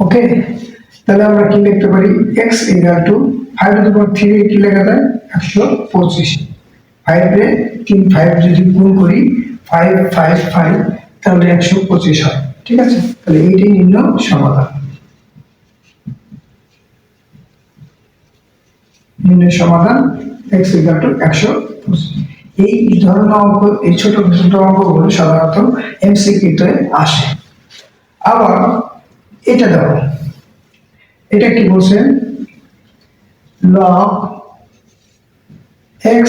ওকে, তাহলে আমরা কি লিখতে পারি, x equal to 5 to the power 3 কি লেখা যায়, 125। 5 রে 3 5 যদি গুণ করি 5 5 5 তাহলে 125 হয়। ঠিক আছে, তাহলে এইটাই নির্ণয় সমাধান। নির্ণয় সমাধান x equal to 125। এই ধরনের অঙ্ক, এই ছোট ছোট অঙ্কগুলো সাধারণত এমসিকিউতে আসে। আবার এটা দেখো, এটা কি বলছে, log x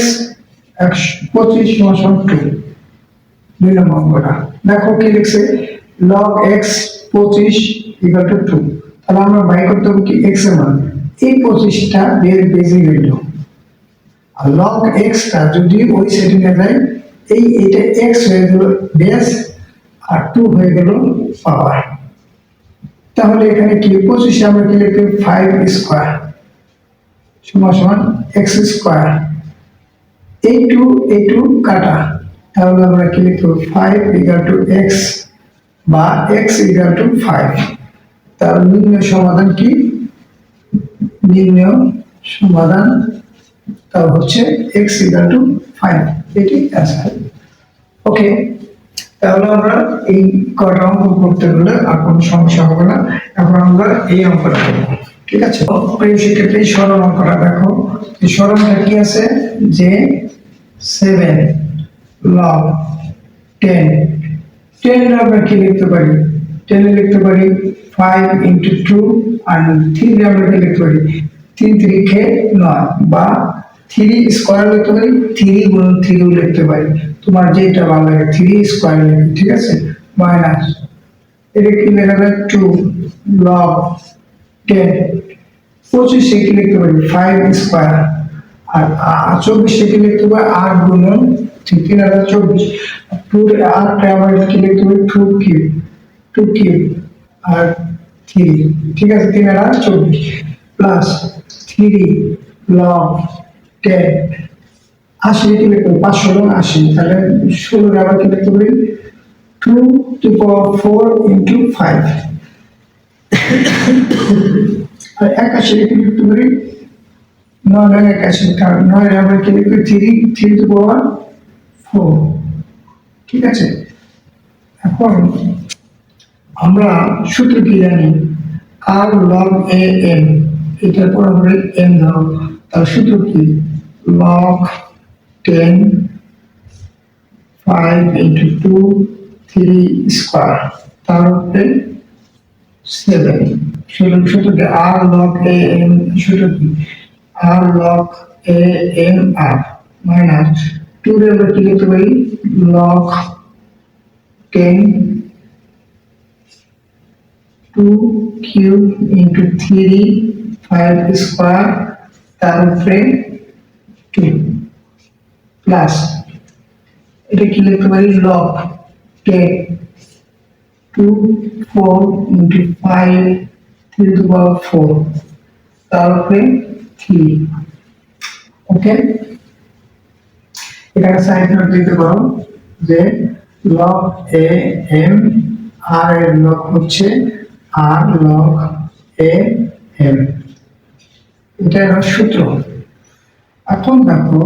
25 সমান 2। দুই নম্বর অঙ্কটা দেখো কি লিখছে, log x 25 equal to 2। তাহলে আমরা বাই করতে হবে কি x এর মান, এই 25টা বেজিক ভ্যালু, আর log x টা যদি ওই সাইডে নিয়ে যায়, এটা x হয়ে গেল বেস আর 2 হয়ে গেল পাওয়ার। তাহলে এখানে কি 25 আমরা কি লিখতে, 5 স্কয়ার সমান x স্কয়ার। এই 2 কাটা, তাহলে আমরা কি লিখব, 5 equal to x বা x equal to 5। তার নির্ণয় সমাধান কি, নির্ণয় সমাধান তা হচ্ছে x equal to 5। এটি অ্যান্সার। ওকে, তাহলে আমরা এই কয়টা অঙ্ক করতে গেলে আর কোনো সমস্যা হবে না। এখন আমরা এই অঙ্কটা করব। ঠিক আছে, প্রিয় শিক্ষার্থী, সরল অঙ্কটা দেখো। এই সরলটা কি আছে, যে 7 log 10 10 আমরা কি লিখতে পারি, 10 লিখতে পারি 5 into 2 আর 3 আমরা কি লিখতে পারি, 3 3 কে 9 বা 3 স্কয়ার লিখতে পারি, 3 গুণ 3 লিখতে পারি, তোমার যেটা ভালো লাগে 3 স্কয়ার লিখবে। ঠিক আছে, মাইনাস এটা কি লেখা যায় 2 log 10 25 কি লিখতে পারি 5 স্কয়ার আর 24 কি লিখতে পারি 8 গুণন 3024। 2 এর 8 আবার কি লিখতে পারি 2 কিউব আর 3। ঠিক আছে, 3 আর 24 প্লাস 3 log 10 80 কি লিখতে পারি 5 × 80, তাহলে 16 আবার কি লিখতে পারি 2 to the power 4 into 5 আর 81 কি লিখতে পারি 9 আর 81, কারণ 9 আমরা কি লিখতে 3 to the power 4। ঠিক আছে, এখন আমরা সূত্র কি জানি, r log a n, এটার পর আমরা n ধরো, তার সূত্র কি log 10 5 into 2 3 স্কয়ার তার উপরে 7। সূত্র কি r log a n, সূত্র কি r log a n r minus 2 রে আমরা কি লিখতে পারি log 10 2 cube into 3 5 স্কয়ার তার উপরে 2 প্লাস এটা কি লিখতে পারি log 10 2 4 into 5 3 to the power 4 তার উপরে 3। ওকে, এখানে সাইন নোট দিতে পারো যে log a m, r এর log হচ্ছে r log a m, এটা হলো সূত্র। এখন দেখো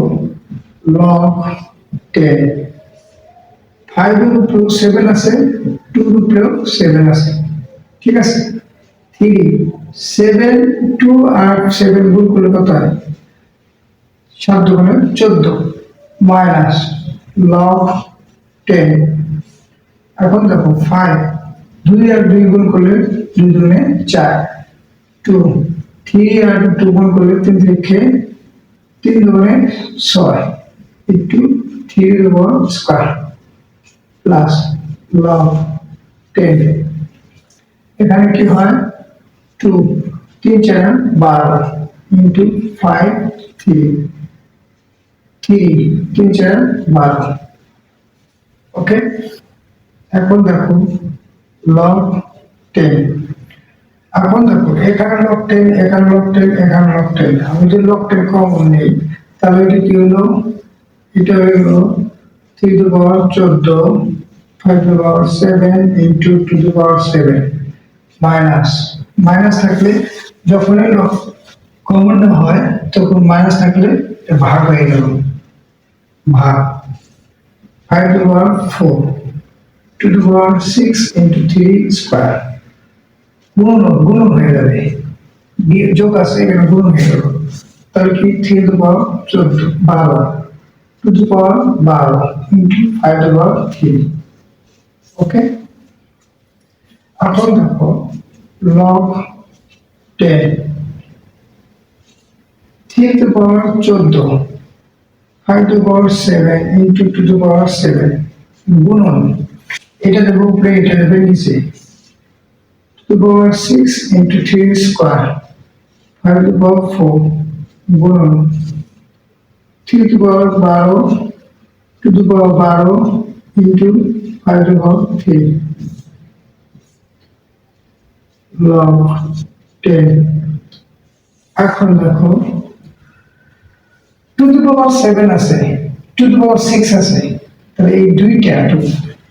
log 10 5 এর উপরে 7 আছে, 2 এর উপরেও 7 আছে। ঠিক আছে, 3 7 2 আর 7 গুণ করলে কত হয় 7 দুগুণে 14 মাইনাস log 10। এখন দেখো 5 2 আর 2 গুণ করলে 2 দুগুণে 4 2 3 আর 2 গুণ করলে 3 লিখে 3 দুগুণে 6 একটু 3 এর উপর স্কয়ার প্লাস log 10। এখানে কি হয় 2 3 4 12 ইন্টু 5 3 3 3 4 12। ওকে, এখন দেখো লগ 10। এখন দেখো এখানে লগ 10, এখানে লগ 10, এখানে লগ 10। আমি যদি লগ 10 কমন নেই তাহলে এটা কি হলো? এটা হলো 3 two the power 14, 5 to the power 7 into 2 to the power 7 minus. Minus থাকলে যখন কমন হয় তখন মাইনাস থাকলে এটা ভাগ হয়ে গেল, ভাগ। 5 to the power 4, 2 to the power 6 into 3 square. গুণন হয়ে যাবে, যোগ আছে এখানে গুণন হয়ে গেল, তাহলে কি 3 to the power 14 12 2 to the power 12 into 5 to the power 3। ওকে, এখন দেখো log 10 3 to the power 14 5 to the power 7 into 2 to the power 7 গুণন, এটা দেবো উপরে, এটা দেবে নিচে। 2 to the power 6 into 3 square 5 to the power 4 গুণন 3 to the power 12 2 to the power 12 into 5 to the power 3 log 10। এখন দেখো 2 to the power 7 আছে, 2 to the power 6 আছে, তাহলে এই দুইটা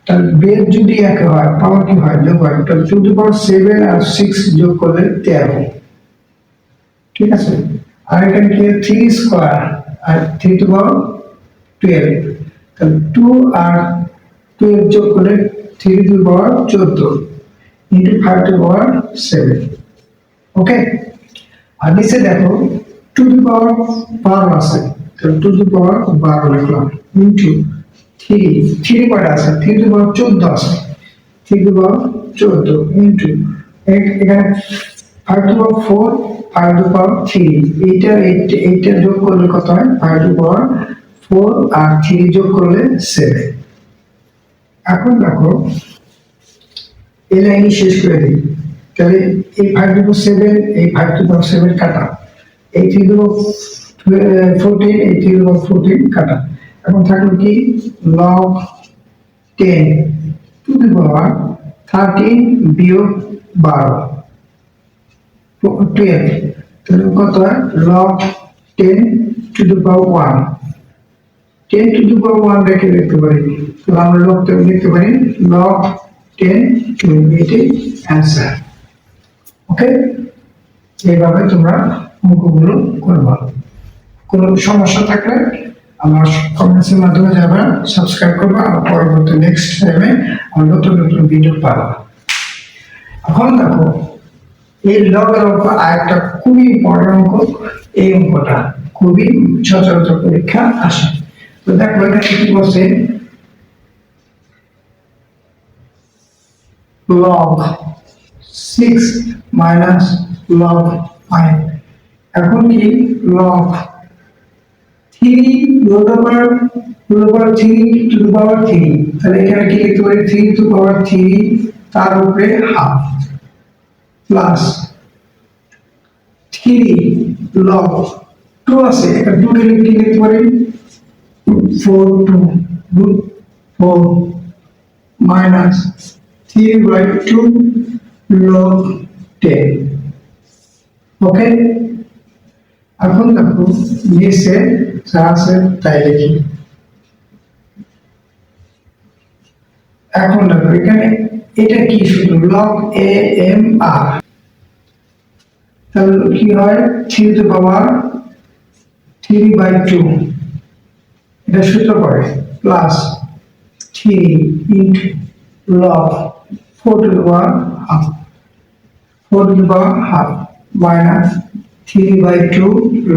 তাহলে বেদ যদি এক হয় পাওয়ার কি হয়? যোগ হয়। তাহলে 2 to the power 7 আর 6 যোগ করলে 13। ঠিক আছে, আর এখানে কি 3 square R 3 to the power 12, তাহলে 2 আর 12 যোগ করলে 3 to the power 14 into 5 to the power 7। ওকে, আর নিচে দেখো 2 to the power 12 আছে, তাহলে 2 to the power 12 লিখলাম into 3 কয়টা আছে? 3 to the power 14 আছে, 3 to the power 14 into এখানে 5 to the power 4 5 to the power 3, এইটা যোগ করলে কত হয়? 5 to the power 4 আর 3 যোগ করলে 7। এখন দেখো এই লাইন শেষ করে দিই, তাহলে এই 5 to the power 7 এই 5 to the power 7 কাটা, এই 3 to the power 14 এই 3 to the power 14 কাটা। এখন থাকলো কি log 10 to the power 13 বিয়োগ 12 12, তাহলে কত হয়? log 10 to the power 1, 10 to the power 1 রেখে লিখতে পারি, তাহলে আমরা log 10 লিখতে পারি log 10 to, এটাই অ্যান্সার। ওকে, এইভাবে তোমরা অঙ্কগুলো করবা। কোনো সমস্যা থাকলে আমার কমেন্টসের মাধ্যমে যাবা, সাবস্ক্রাইব করবা, আর পরবর্তী নেক্সট টাইমে আমরা নতুন নতুন ভিডিও পাবা। এখন দেখো এই লগের অঙ্ক আরেকটা খুবই ইম্পর্টেন্ট অঙ্ক, এই অঙ্কটা খুবই সচরাচর পরীক্ষা আসে। তো দেখো এখানে কি বলছে? log 6 minus log 5। এখন কি log 3 root over 3 to the power 3, তাহলে এখানে কি লিখতে পারি? 3 to the power 3 তার উপরে হাফ প্লাস 3 log 2 আছে, এটা 2 কে লিখতে পারি 4 to root 4 minus 3/2 log 10। ওকে, এখন দেখো নিচে যা আছে তাই লিখি। এখন দেখো এখানে এটা কি? শুধু log AMR, তাহলে কি হয়? 3 to the power 3/2, এটা সূত্র করে plus 3 into log 4 to the power half, 4 to the power half minus 3/2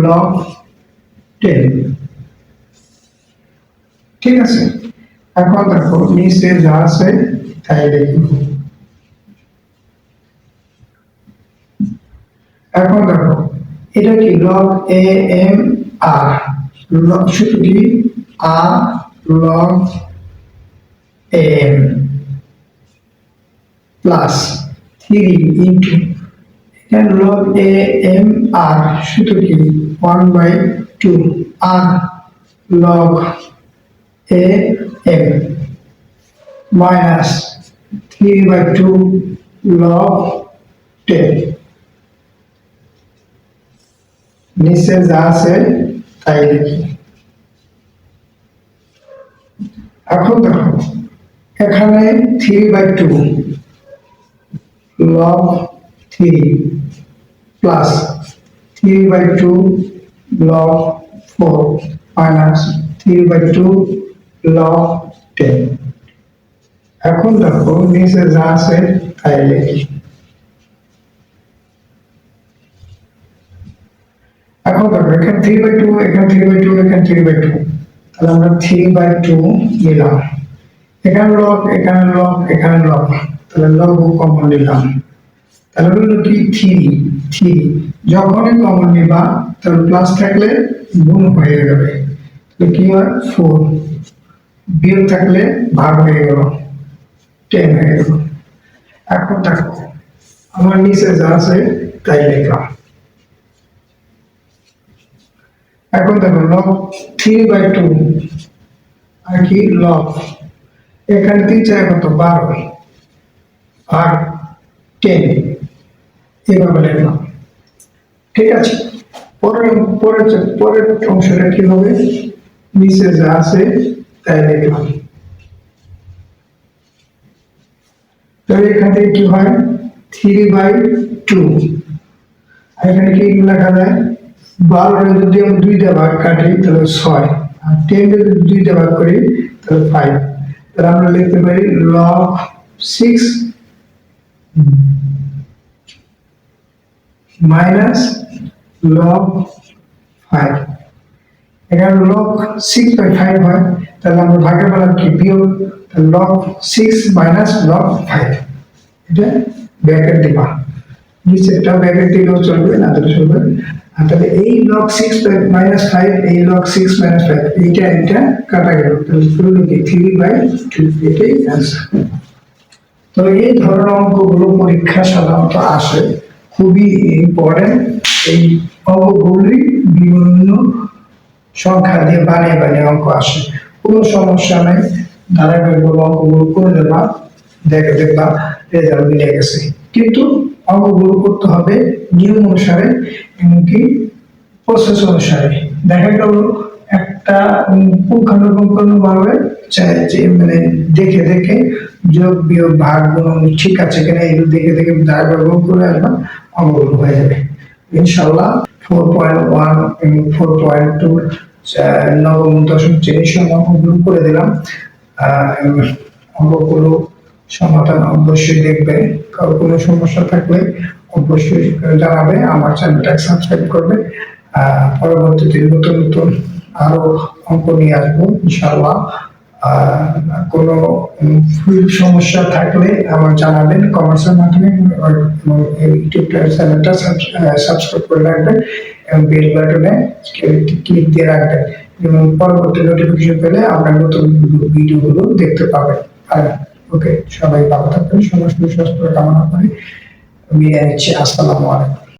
log 10। ঠিক আছে, এখন দেখো নিচে যা আছে তাই লিখব। এখন দেখো এটা কি? log AMR, সূত্র কি? R log AM plus 3 into এখানে লগ এ এম আর সূত্র কি 1/2 আর log A M minus 3/2 log 10। নিচে যা আছে তাই লিখি। এখন দেখো এখানে 3/2 log 3 plus 3/2 log 4 minus 3/2 log 10। এখন দেখো নিচে যা আছে তাই লিখি। এখন দেখো এখানে 3/2 এখানে 3/2 এখানে 3/2, তাহলে আমরা 3/2 নিলাম। এখানে লগ এখানে লগ এখানে লগ, তাহলে লগ কমন নিলাম, তাহলে হলো কি 3 যখনই কমন নিবা তাহলে প্লাস থাকলে গুণ হয়ে যাবে, তাহলে কি হয় 4, বিয়োগ থাকলে ভাগ হয়ে গেল 10 হয়ে গেল। এখন দেখো আমার নিচে যা আছে তাই লিখলাম। এখন দেখো লগ 3/2 আর কি লগ এখানে 3 4 কত 12 আর 10 এভাবে লিখলাম। ঠিক আছে, পরের পরের পরের অংশটা কি হবে, নিচে যা আছে তাই লিখলাম। তাহলে এখান থেকে কি হয় 3/2 আর এখানে কি লেখা যায় 12 যদি আমি 2 দিয়ে ভাগ কাটি তাহলে 6 আর 10 যদি 2 দিয়ে ভাগ করি তাহলে 5। তাহলে আমরা লিখতে পারি log 6 মাইনাস log 5। এখানে log 6/5 হয়, তাহলে আমরা ভাগের বেলা কি বিয়োগ, log 6 মাইনাস log 5, এটা ব্র্যাকেট দিবা, নিচেরটা ব্র্যাকেট দিলেও চলবে না দিলেও চলবে। আর তাহলে এই log 6 মাইনাস 5 এই log 6 মাইনাস 5 এইটা কাটা গেল, তাহলে হলো কি 3/2, এটাই অ্যান্সার। তো এই ধরনের অঙ্কগুলো পরীক্ষা সাধারণত আসে, খুবই ইম্পর্টেন্ট। এই অঙ্কগুলি বিভিন্ন সংখ্যা দিয়ে বানিয়ে বানিয়ে অঙ্ক আসে, কোনো সমস্যা নেই, ধারাবাহিকভাবে অঙ্কগুলো করে দেবা, দেখবা রেজাল্ট মিলে গেছে। কিন্তু অঙ্কগুলো করতে হবে নিয়ম অনুসারে, এমনকি প্রসেস অনুসারে। দেখা গেল একটা পুঙ্খানুপুঙ্খানু ভাবে মানে দেখে দেখে যোগ বিয়োগ ভাগ গুণ ঠিক আছে কিনা এগুলো দেখে দেখে ধারাবাহিক করে আসবা, অঙ্কগুলো হয়ে যাবে ইনশাল্লাহ। 4.1 এবং 4.2 নবম দশম শ্রেণীর সব অঙ্কগুলো করে দিলাম। অঙ্কগুলো সমাধান অবশ্যই দেখবে, কারো কোনো সমস্যা থাকলে অবশ্যই জানাবে, আমার চ্যানেলটা সাবস্ক্রাইব করবে। পরবর্তীতে নতুন নতুন আরো অঙ্ক নিয়ে আসবো ইনশাআল্লাহ। কোনো সমস্যা থাকলে আমার জানাবেন কমেন্টসের মাধ্যমে, এবং ইউটিউব চ্যানেলটা সাবস্ক্রাইব করে রাখবেন এবং বেল বাটনে ক্লিক দিয়ে রাখবেন, এবং পরবর্তী নোটিফিকেশন পেলে আপনার নতুন ভিডিওগুলো দেখতে পাবেন। আর ওকে, সবাই ভালো থাকবেন, সমস্ত সুস্বাস্থ্য কামনা করে বিদায় নিচ্ছি। আসসালামু আলাইকুম।